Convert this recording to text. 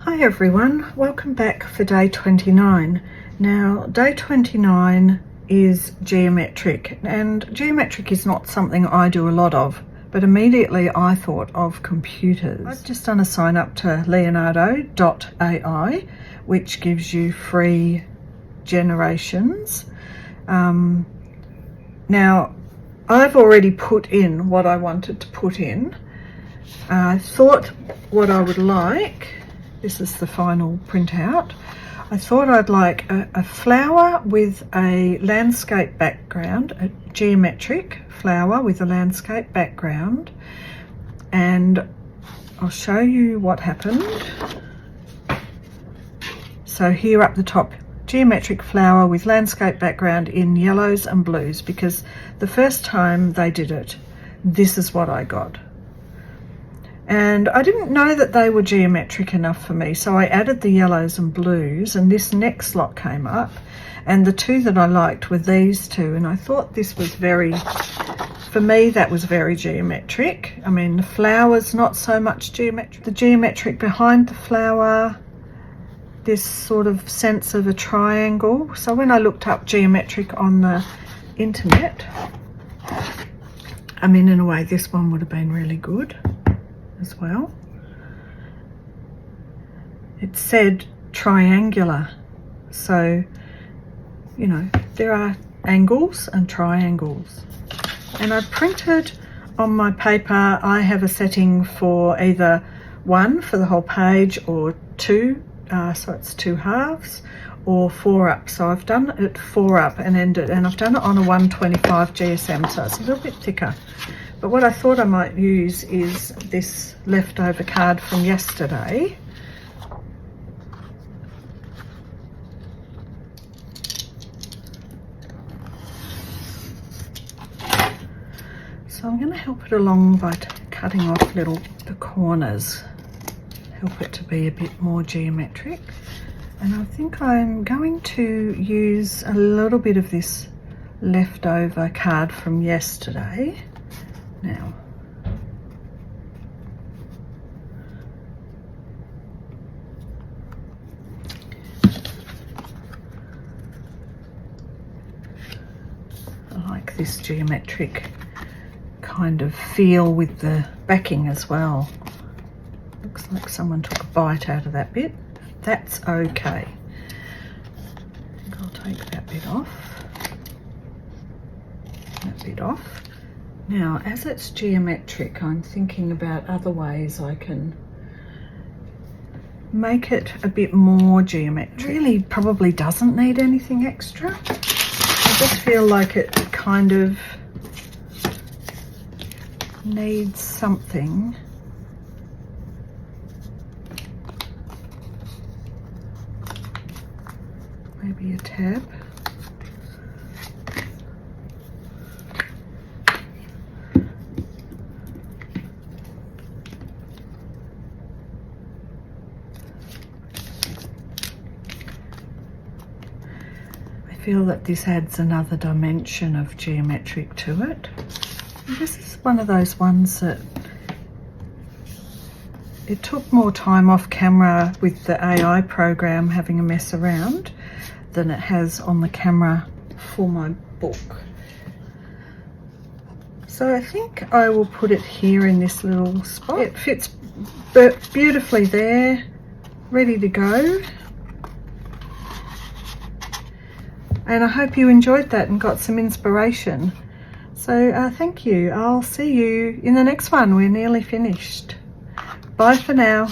Hi everyone, welcome back for day 29. Now day 29 is geometric, and geometric is not something I do a lot of, but immediately I thought of computers. I've just done a sign up to leonardo.ai, which gives you free generations. Now I've already put in what I wanted to put in. I thought what I would like, this is the final printout, I thought I'd like a flower with a landscape background, a geometric flower with a landscape background, and I'll show you what happened. So here up the top, geometric flower with landscape background in yellows and blues, because the first time they did it, this is what I got. And I didn't know that they were geometric enough for me, so I added the yellows and blues, and this next lot came up, and the two that I liked were these two, and I thought this was very, for me that was very geometric. I mean, the flower's not so much geometric. The geometric behind the flower, this sort of sense of a triangle. So when I looked up geometric on the internet, I mean, in a way this one would have been really good as well. It said triangular, so you know there are angles and triangles. And I printed on my paper, I have a setting for either 1 for the whole page, or 2, so it's 2 halves, or 4 up. So I've done it 4 up and ended, and I've done it on a 125 GSM, so it's a little bit thicker. But what I thought I might use is this leftover card from yesterday. So I'm going to help it along by cutting off the corners, help it to be a bit more geometric. And I think I'm going to use a little bit of this leftover card from yesterday now. I like this geometric kind of feel with the backing as well. Looks like someone took a bite out of that bit. That's okay. I think I'll take that bit off. That bit off. Now, as it's geometric, I'm thinking about other ways I can make it a bit more geometric. Really probably doesn't need anything extra. I just feel like it kind of needs something. Maybe a tab. I feel that this adds another dimension of geometric to it. And this is one of those ones that it took more time off camera with the AI program having a mess around than it has on the camera for my book. So I think I will put it here in this little spot. It fits beautifully there, ready to go. And I hope you enjoyed that and got some inspiration. So thank you. I'll see you in the next one. We're nearly finished. Bye for now.